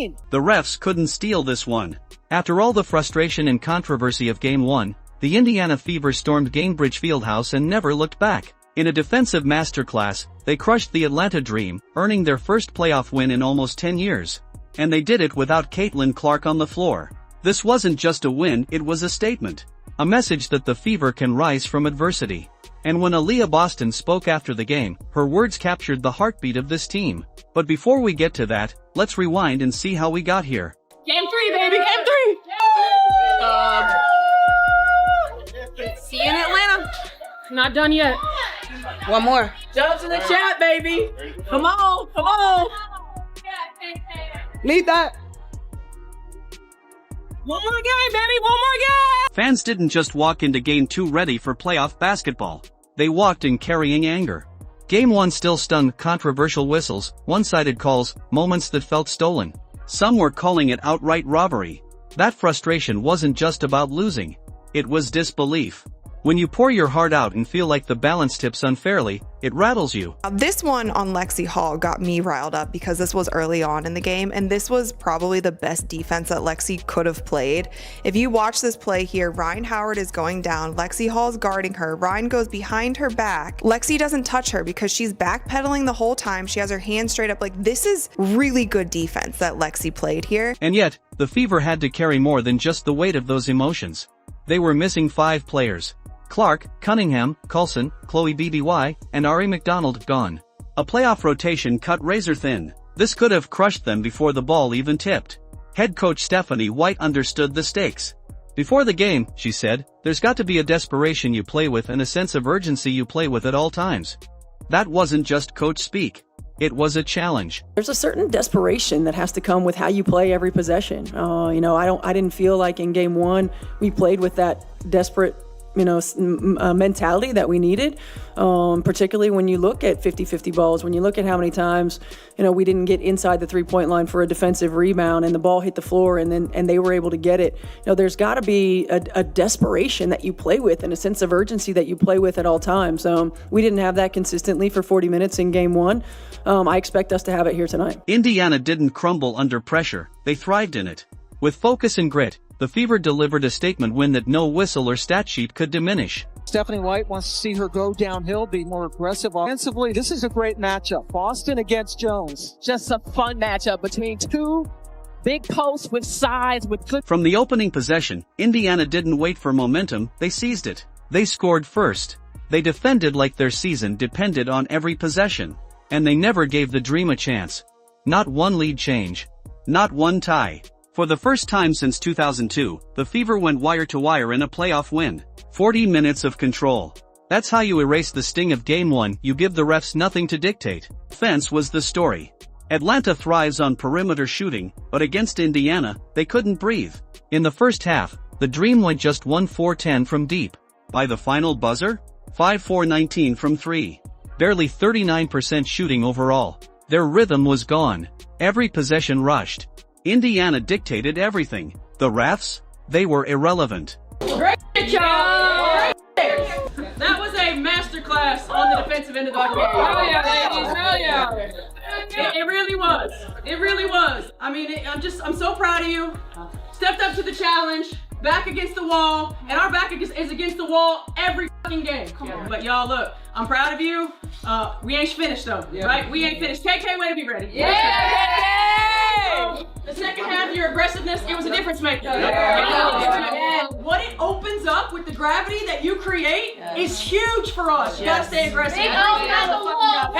mean? The refs couldn't steal this one. After all the frustration and controversy of Game 1, the Indiana Fever stormed Gainbridge Fieldhouse and never looked back. In a defensive masterclass, they crushed the Atlanta Dream, earning their first playoff win in almost 10 years. And they did it without Caitlin Clark on the floor. This wasn't just a win, it was a statement. A message that the Fever can rise from adversity. And when Aliyah Boston spoke after the game, her words captured the heartbeat of this team. But before we get to that, let's rewind and see how we got here. Game 3, baby, Game 3! See you in Atlanta. Not done yet. One more. Jump in the chat, baby. Come on, come on. Need that. One more game, baby, one more game. Fans didn't just walk into Game 2 ready for playoff basketball. They walked in carrying anger. Game 1 still stung, controversial whistles, one-sided calls, moments that felt stolen. Some were calling it outright robbery. That frustration wasn't just about losing. It was disbelief. When you pour your heart out and feel like the balance tips unfairly, it rattles you. This one on Lexi Hall got me riled up because this was early on in the game, and this was probably the best defense that Lexi could have played. If you watch this play here, Ryan Howard is going down, Lexi Hall's guarding her, Ryan goes behind her back. Lexi doesn't touch her because she's backpedaling the whole time, she has her hands straight up. Like, this is really good defense that Lexi played here. And yet, the Fever had to carry more than just the weight of those emotions. They were missing 5 players. Clark, Cunningham, Coulson, Chloe BBY, and Ari McDonald gone. A playoff rotation cut razor thin. This could have crushed them before the ball even tipped. Head coach Stephanie White understood the stakes. Before the game, she said, there's got to be a desperation you play with and a sense of urgency you play with at all times. That wasn't just coach speak. It was a challenge. There's a certain desperation that has to come with how you play every possession. I didn't feel like in Game 1 we played with that desperate mentality that we needed, particularly when you look at 50-50 balls, when you look at how many times, we didn't get inside the three-point line for a defensive rebound and the ball hit the floor and they were able to get it. There's got to be a desperation that you play with and a sense of urgency that you play with at all times. We didn't have that consistently for 40 minutes in Game 1. I expect us to have it here tonight. Indiana didn't crumble under pressure, they thrived in it. With focus and grit, the Fever delivered a statement win that no whistle or stat sheet could diminish. Stephanie White wants to see her go downhill, be more aggressive offensively. This is a great matchup. Boston against Jones. Just a fun matchup between two big posts with size, with good. From the opening possession, Indiana didn't wait for momentum, they seized it. They scored first. They defended like their season depended on every possession. And they never gave the Dream a chance. Not one lead change. Not one tie. For the first time since 2002, the Fever went wire-to-wire in a playoff win. 40 minutes of control. That's how you erase the sting of Game 1, you give the refs nothing to dictate. Defense was the story. Atlanta thrives on perimeter shooting, but against Indiana, they couldn't breathe. In the first half, the Dream went just 1-4-10 from deep. By the final buzzer, 5-4-19 from 3. Barely 39% shooting overall. Their rhythm was gone. Every possession rushed. Indiana dictated everything. The refs? They were irrelevant. Great job! That was a masterclass on the defensive end of the game. Hell yeah, ladies, hell yeah. It really was. It really was. I mean, I'm so proud of you. Stepped up to the challenge, back against the wall, and our back is against the wall every fucking game. Come on. But y'all, look, I'm proud of you. We ain't finished though, right? We ain't finished. KK, way to be ready. Yeah! The second half, your aggressiveness, it was a difference maker. What it opens up with the gravity that you create is huge for us. You gotta stay aggressive. Hell yeah,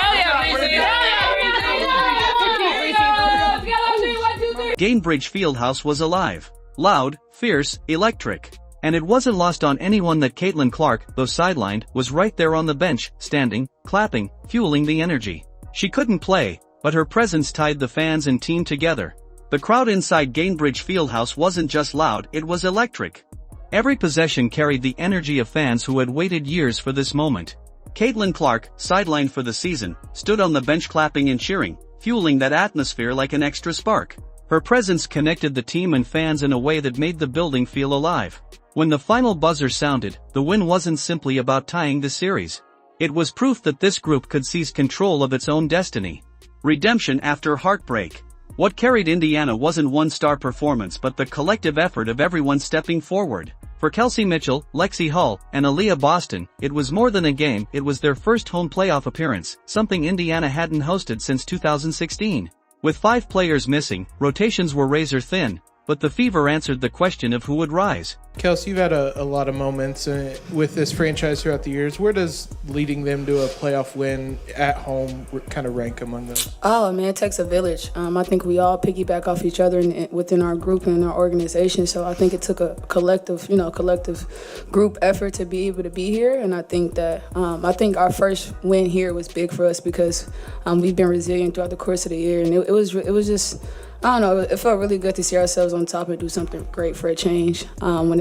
Gainbridge Fieldhouse was alive. Loud, fierce, electric. And it wasn't lost on anyone that Caitlin Clark, though sidelined, was right there on the bench, standing, clapping, fueling the energy. She couldn't play, but her presence tied the fans and team together. The crowd inside Gainbridge Fieldhouse wasn't just loud, it was electric. Every possession carried the energy of fans who had waited years for this moment. Caitlin Clark, sidelined for the season, stood on the bench clapping and cheering, fueling that atmosphere like an extra spark. Her presence connected the team and fans in a way that made the building feel alive. When the final buzzer sounded, the win wasn't simply about tying the series. It was proof that this group could seize control of its own destiny. Redemption after heartbreak. What carried Indiana wasn't one-star performance but the collective effort of everyone stepping forward. For Kelsey Mitchell, Lexi Hull, and Aliyah Boston, it was more than a game, it was their first home playoff appearance, something Indiana hadn't hosted since 2016. With 5 players missing, rotations were razor thin, but the Fever answered the question of who would rise. Kelsey, you've had a lot of moments with this franchise throughout the years. Where does leading them to a playoff win at home kind of rank among those? Oh, man, it takes a village. I think we all piggyback off each other within our group and our organization. So I think it took a collective group effort to be able to be here. And I think that our first win here was big for us because we've been resilient throughout the course of the year. And it was just, I don't know, it felt really good to see ourselves on top and do something great for a change.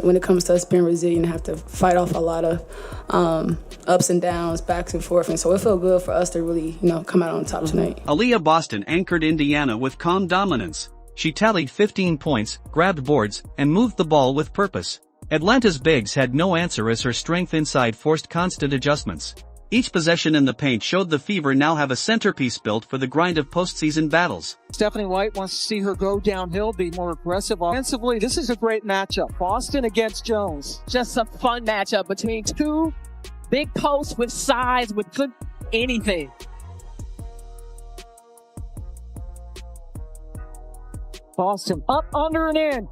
When it comes to us being resilient, have to fight off a lot of ups and downs, backs and forth. And so it felt good for us to really, come out on top tonight. Aliyah Boston anchored Indiana with calm dominance. She tallied 15 points, grabbed boards, and moved the ball with purpose. Atlanta's bigs had no answer as her strength inside forced constant adjustments. Each possession in the paint showed the Fever now have a centerpiece built for the grind of postseason battles. Stephanie White wants to see her go downhill, be more aggressive offensively. This is a great matchup. Boston against Jones. Just a fun matchup between two big posts with size, with good anything. Boston up, under, and in.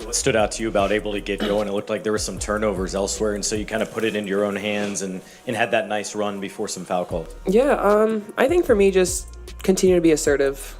What stood out to you about able to get going? It looked like there were some turnovers elsewhere, and so you kind of put it into your own hands and had that nice run before some foul calls. Yeah, I think for me, just continue to be assertive.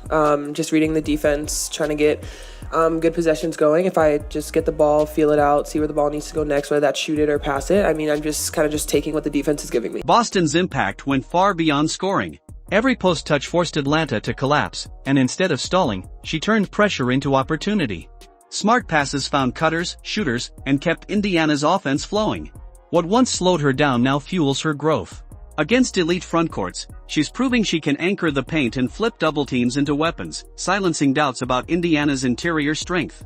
Just reading the defense, trying to get good possessions going. If I just get the ball, feel it out, see where the ball needs to go next, whether that's shoot it or pass it. I mean, I'm just kind of just taking what the defense is giving me. Boston's impact went far beyond scoring. Every post touch forced Atlanta to collapse, and instead of stalling, she turned pressure into opportunity. Smart passes found cutters, shooters, and kept Indiana's offense flowing. What once slowed her down now fuels her growth. Against elite frontcourts, she's proving she can anchor the paint and flip double teams into weapons, silencing doubts about Indiana's interior strength.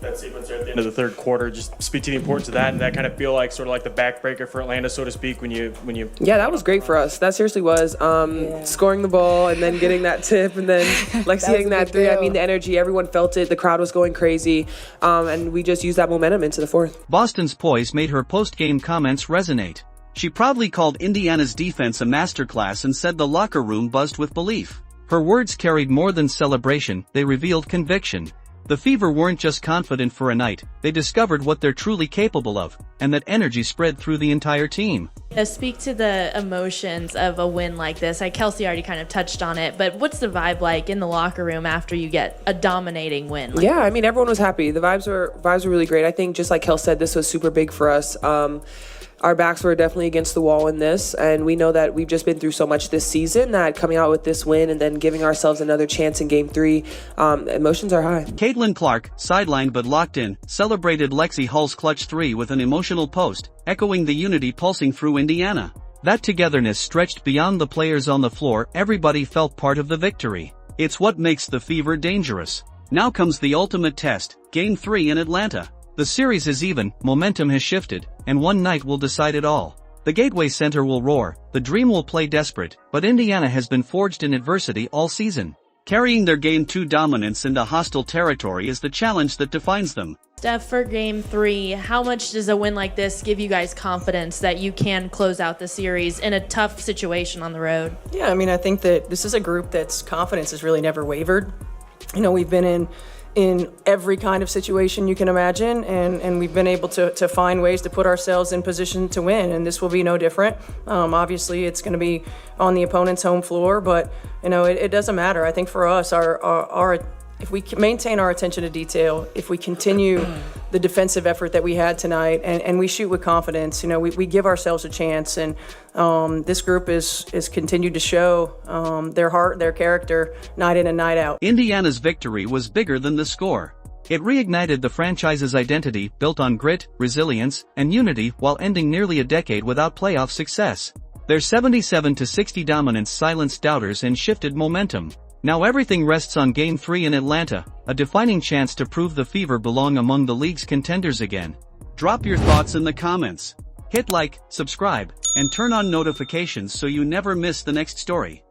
That sequence there at the end of the third quarter, just speak to the importance of that, and that kind of feel like sort of like the backbreaker for Atlanta, so to speak, when you. Yeah, that was great for us. That seriously was scoring the ball and then getting that tip and then Lexi hitting that three. I mean, the energy, everyone felt it. The crowd was going crazy, and we just used that momentum into the fourth. Boston's poise made her post-game comments resonate. She proudly called Indiana's defense a masterclass and said the locker room buzzed with belief. Her words carried more than celebration; they revealed conviction. The Fever weren't just confident for a night, they discovered what they're truly capable of, and that energy spread through the entire team. Speak to the emotions of a win like this. Kelsey already kind of touched on it, but what's the vibe like in the locker room after you get a dominating win? Yeah, I mean, everyone was happy. The vibes were really great. I think, just like Kel said, this was super big for us. Our backs were definitely against the wall in this, and we know that we've just been through so much this season that coming out with this win and then giving ourselves another chance in Game 3, emotions are high. Caitlin Clark, sidelined but locked in, celebrated Lexi Hull's clutch 3 with an emotional post, echoing the unity pulsing through Indiana. That togetherness stretched beyond the players on the floor. Everybody felt part of the victory. It's what makes the Fever dangerous. Now comes the ultimate test, Game 3 in Atlanta. The series is even, momentum has shifted, and one night will decide it all. The Gateway Center will roar, the Dream will play desperate, but Indiana has been forged in adversity all season. Carrying their Game 2 dominance into hostile territory is the challenge that defines them. Steph, for Game 3, how much does a win like this give you guys confidence that you can close out the series in a tough situation on the road? Yeah, I mean, I think that this is a group that's confidence has really never wavered. We've been in every kind of situation you can imagine, and we've been able to find ways to put ourselves in position to win, and this will be no different. Obviously, it's going to be on the opponent's home floor, but it doesn't matter. I think for us, our if we maintain our attention to detail, if we continue the defensive effort that we had tonight, and we shoot with confidence, we give ourselves a chance. And this group is continued to show their heart, their character, night in and night out. Indiana's victory was bigger than the score. It reignited the franchise's identity, built on grit, resilience, and unity, while ending nearly a decade without playoff success. Their 77-60 dominance silenced doubters and shifted momentum. Now everything rests on Game 3 in Atlanta, a defining chance to prove the Fever belong among the league's contenders again. Drop your thoughts in the comments. Hit like, subscribe, and turn on notifications so you never miss the next story.